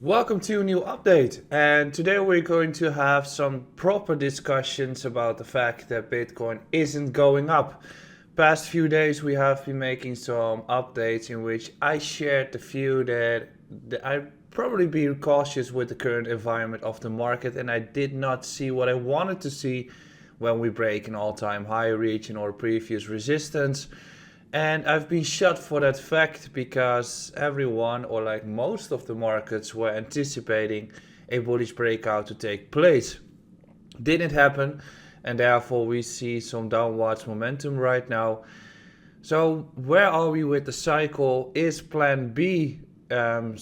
Welcome to a new update, and today we're going to have some proper discussions about the fact that Bitcoin isn't going up. Past few days we have been making some updates in which I shared the view that I probably be cautious with the current environment of the market, and I did not see what I wanted to see when we break an all-time high region or previous resistance. And I've been shut for that fact because everyone, or like most of the markets, were anticipating a bullish breakout to take place. Didn't happen, and therefore we see some downwards momentum right now. So, where are we with the cycle? Is Plan B's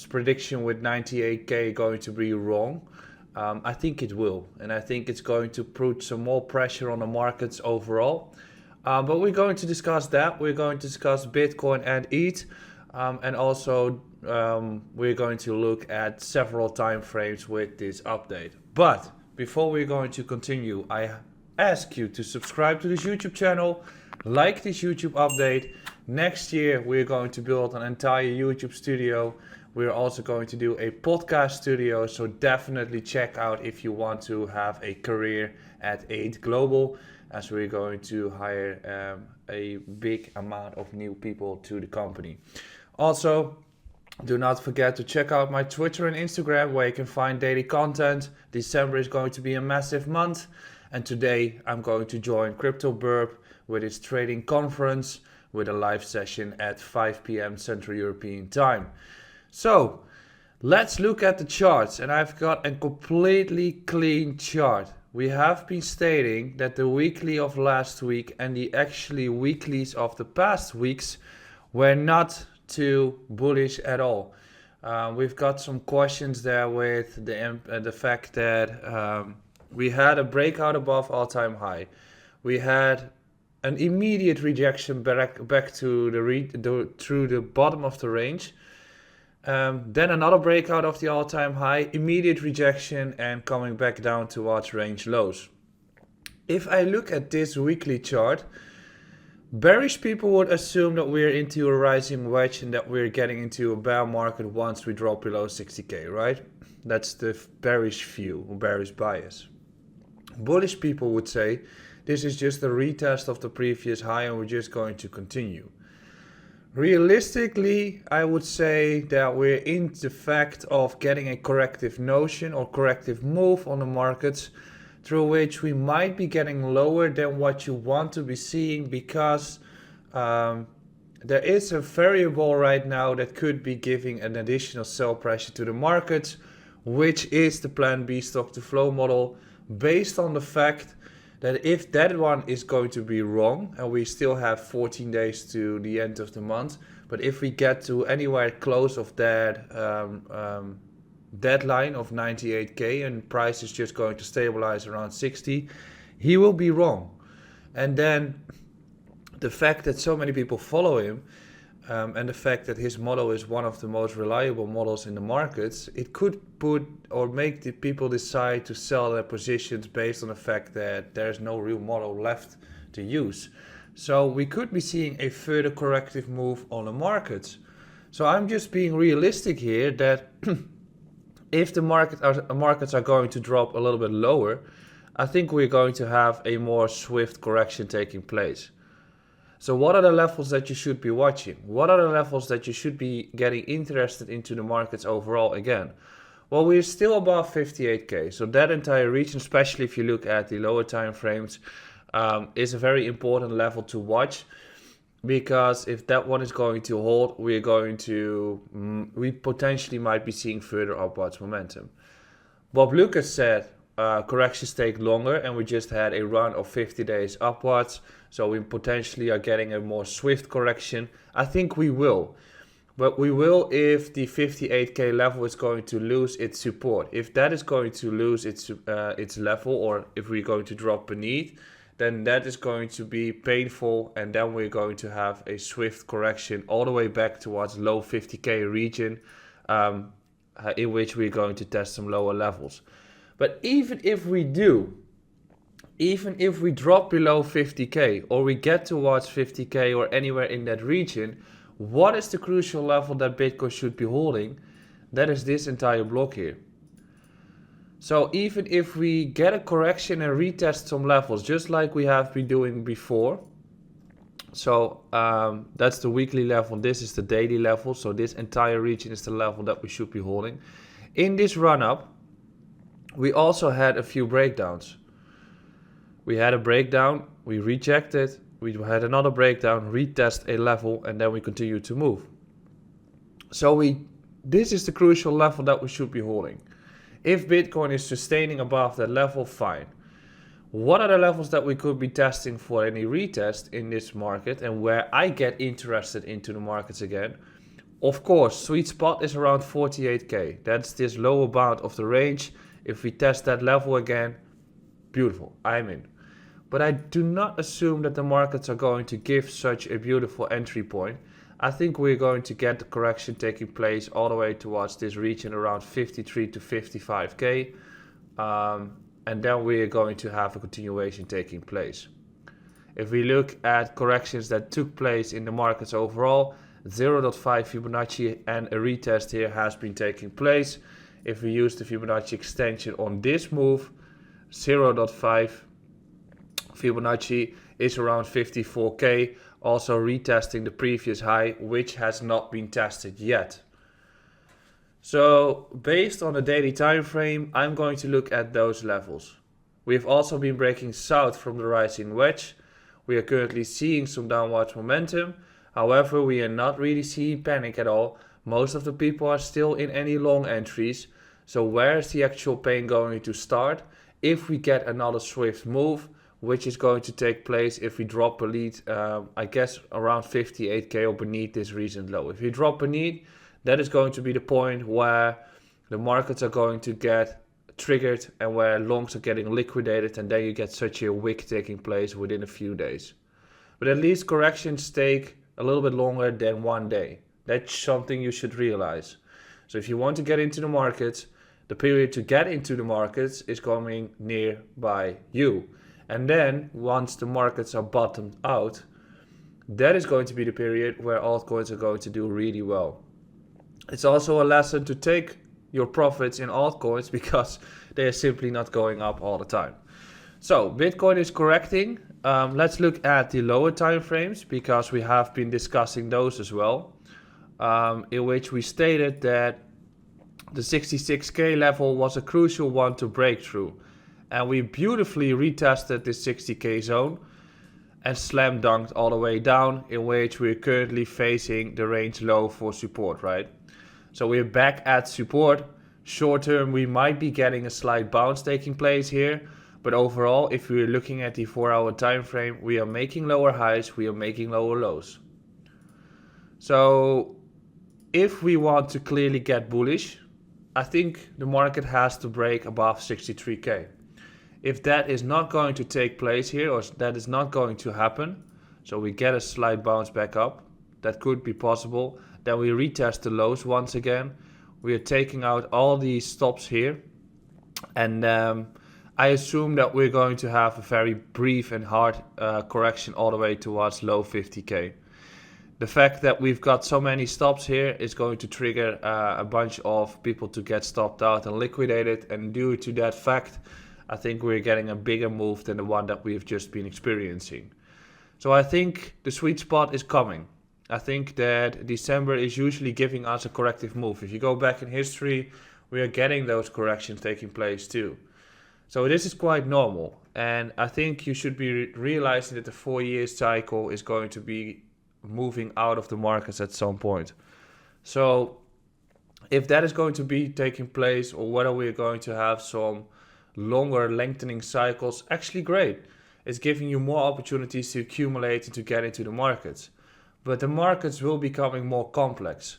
prediction with 98k going to be wrong? I think it will, and I think it's going to put some more pressure on the markets overall. But we're going to discuss that. We're going to discuss Bitcoin and ETH, and also we're going to look at several time frames with this update. But before we're going to continue, I ask you to subscribe to this YouTube channel, like this YouTube update. Next year, we're going to build an entire YouTube studio. We're also going to do a podcast studio, so definitely check out if you want to have a career at 8 Global, as we're going to hire a big amount of new people to the company. Also, do not forget to check out my Twitter and Instagram where you can find daily content. December is going to be a massive month, and today I'm going to join Crypto Burp with its trading conference with a live session at 5 p.m. Central European Time. So, let's look at the charts, and I've got a completely clean chart. We have been stating that the weekly of last week and the actually weeklies of the past weeks were not too bullish at all. We've got some questions there with the fact that we had a breakout above all-time high. We had an immediate rejection back to through the bottom of the range. Then another breakout of the all-time high, immediate rejection, and coming back down towards range lows. If I look at this weekly chart, bearish people would assume that we're into a rising wedge and that we're getting into a bear market once we drop below 60k, right? That's the bearish view, or bearish bias. Bullish people would say this is just a retest of the previous high and we're just going to continue. Realistically, I would say that we're in the fact of getting a corrective notion or corrective move on the markets, through which we might be getting lower than what you want to be seeing, because there is a variable right now that could be giving an additional sell pressure to the markets, which is the Plan B stock to flow model, based on the fact that if that one is going to be wrong, and we still have 14 days to the end of the month, but if we get to anywhere close of that deadline of 98k and price is just going to stabilize around 60, he will be wrong. And then the fact that so many people follow him, and the fact that his model is one of the most reliable models in the markets, it could put or make the people decide to sell their positions based on the fact that there's no real model left to use. So we could be seeing a further corrective move on the markets. So I'm just being realistic here that if the markets are going to drop a little bit lower, I think we're going to have a more swift correction taking place. So what are the levels that you should be watching? What are the levels that you should be getting interested into the markets overall again? Well, we're still above 58k. So that entire region, especially if you look at the lower time frames, is a very important level to watch. Because if that one is going to hold, we potentially might be seeing further upwards momentum. Bob Lucas said corrections take longer, and we just had a run of 50 days upwards. So we potentially are getting a more swift correction. I think we will. But we will if the 58k level is going to lose its support. If that is going to lose its level, or if we're going to drop beneath, then that is going to be painful, and then we're going to have a swift correction all the way back towards low 50k region, in which we're going to test some lower levels. But even if we drop below 50k, or we get towards 50k or anywhere in that region, what is the crucial level that Bitcoin should be holding? That is this entire block here. So even if we get a correction and retest some levels, just like we have been doing before, so that's the weekly level, this is the daily level, so this entire region is the level that we should be holding. In this run-up, we also had a few breakdowns. We had a breakdown, we rejected, we had another breakdown, retest a level, and then we continue to move. So this is the crucial level that we should be holding. If Bitcoin is sustaining above that level, fine. What are the levels that we could be testing for any retest in this market, and where I get interested into the markets again? Of course, sweet spot is around 48k. That's this lower bound of the range. If we test that level again, beautiful, I'm in. But I do not assume that the markets are going to give such a beautiful entry point. I think we're going to get the correction taking place all the way towards this region around 53 to 55k. And then we're going to have a continuation taking place. If we look at corrections that took place in the markets overall, 0.5 Fibonacci and a retest here has been taking place. If we use the Fibonacci extension on this move, 0.5 Fibonacci is around 54k, also retesting the previous high, which has not been tested yet. So based on the daily time frame, I'm going to look at those levels. We've also been breaking south from the rising wedge. We are currently seeing some downward momentum. However, we are not really seeing panic at all. Most of the people are still in any long entries. So where is the actual pain going to start? If we get another swift move, which is going to take place if we drop beneath, I guess around 58k or beneath this recent low. If we drop beneath, that is going to be the point where the markets are going to get triggered and where longs are getting liquidated, and then you get such a wick taking place within a few days. But at least corrections take a little bit longer than 1 day. That's something you should realize. So if you want to get into the markets, the period to get into the markets is coming nearby you. And then once the markets are bottomed out, that is going to be the period where altcoins are going to do really well. It's also a lesson to take your profits in altcoins because they are simply not going up all the time. So Bitcoin is correcting. Let's look at the lower time frames because we have been discussing those as well, in which we stated that the 66k level was a crucial one to break through. And we beautifully retested this 60k zone and slam dunked all the way down, in which we're currently facing the range low for support, right? So we're back at support. Short term, we might be getting a slight bounce taking place here. But overall, if we're looking at the 4-hour time frame, we are making lower highs, we are making lower lows. So if we want to clearly get bullish, I think the market has to break above 63k. If that is not going to take place here, or that is not going to happen, so we get a slight bounce back up, that could be possible. Then we retest the lows once again. We are taking out all these stops here. And I assume that we're going to have a very brief and hard correction all the way towards low 50k. The fact that we've got so many stops here is going to trigger a bunch of people to get stopped out and liquidated. And due to that fact, I think we're getting a bigger move than the one that we've just been experiencing. So I think the sweet spot is coming. I think that December is usually giving us a corrective move. If you go back in history, we are getting those corrections taking place too. So this is quite normal. And I think you should be realizing that the 4-year cycle is going to be moving out of the markets at some point. So if that is going to be taking place, or whether we're going to have some longer lengthening cycles, actually great. It's giving you more opportunities to accumulate and to get into the markets. But the markets will be becoming more complex.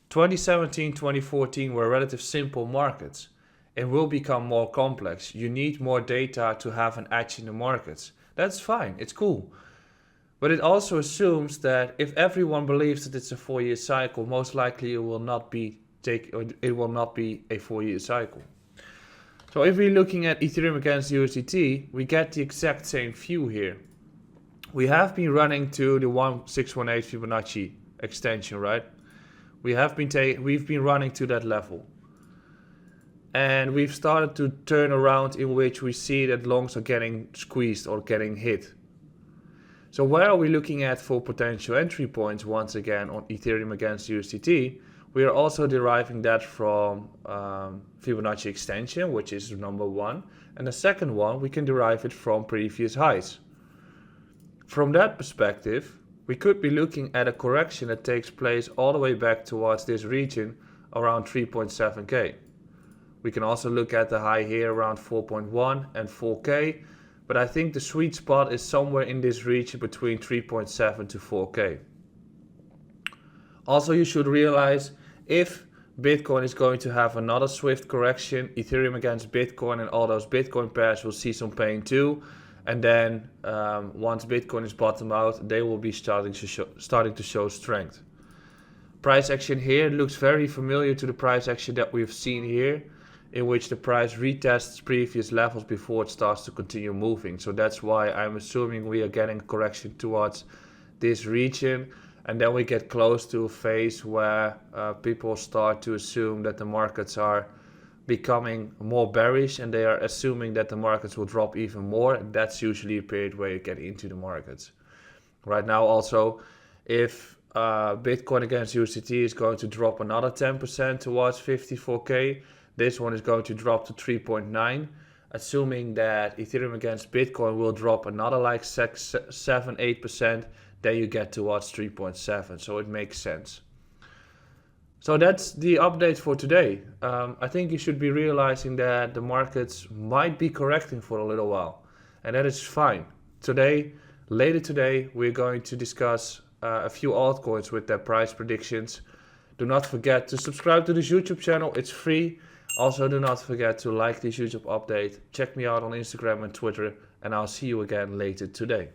2017, 2014 were relative simple markets. It will become more complex. You need more data to have an edge in the markets. That's fine, it's cool. But it also assumes that if everyone believes that it's a 4-year cycle, most likely it will not be a 4-year cycle. So if we're looking at Ethereum against USDT, we get the exact same view here. We have been running to the 1618 Fibonacci extension, right? We've been running to that level. And we've started to turn around in which we see that longs are getting squeezed or getting hit. So where are we looking at for potential entry points once again on Ethereum against USDT? We are also deriving that from Fibonacci extension, which is number one. And the second one, we can derive it from previous highs. From that perspective, we could be looking at a correction that takes place all the way back towards this region around 3.7k. We can also look at the high here around 4.1 and 4k, but I think the sweet spot is somewhere in this region between 3.7 to 4k. Also, you should realize if Bitcoin is going to have another swift correction, Ethereum against Bitcoin and all those Bitcoin pairs will see some pain too. And then once Bitcoin is bottomed out, they will be starting to show strength. Price action here looks very familiar to the price action that we've seen here, in which the price retests previous levels before it starts to continue moving. So that's why I'm assuming we are getting a correction towards this region. And then we get close to a phase where people start to assume that the markets are becoming more bearish and they are assuming that the markets will drop even more. That's usually a period where you get into the markets. Right now also, if Bitcoin against USDT is going to drop another 10% towards 54k, this one is going to drop to 3.9, assuming that Ethereum against Bitcoin will drop another like 7-8%, then you get towards 3.7, so it makes sense. So that's the update for today. I think you should be realizing that the markets might be correcting for a little while, and that is fine. Later today, we're going to discuss a few altcoins with their price predictions. Do not forget to subscribe to this YouTube channel, it's free. Also, do not forget to like this YouTube update. Check me out on Instagram and Twitter, and I'll see you again later today.